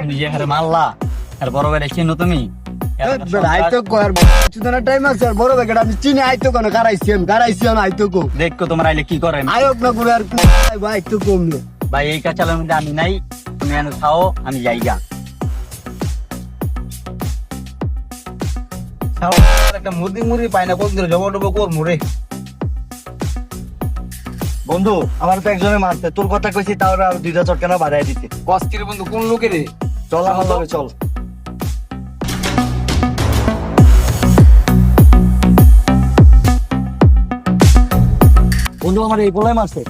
নিজে হারে মারলা আর বড় ভাই চিনো তুমি দেখো তোমার আইলে কি করে ভাই এই কাঁচালের মধ্যে আমি নাই, তুমি এনে খাও, আমি যাইগা। একটা মুরগি মুরগি পাই না, কোন দিন জমা টবো কর মুরে। বন্ধু আমার তো একজনে মারতে, তোর কথা কইছি তাও আর 2টা চটকানা বাড়াই দিতে। কষ্টের বন্ধু কোন লোকে রে? চল আমার লগে চল। বন্ধু আমার এই পোলাই মারছে।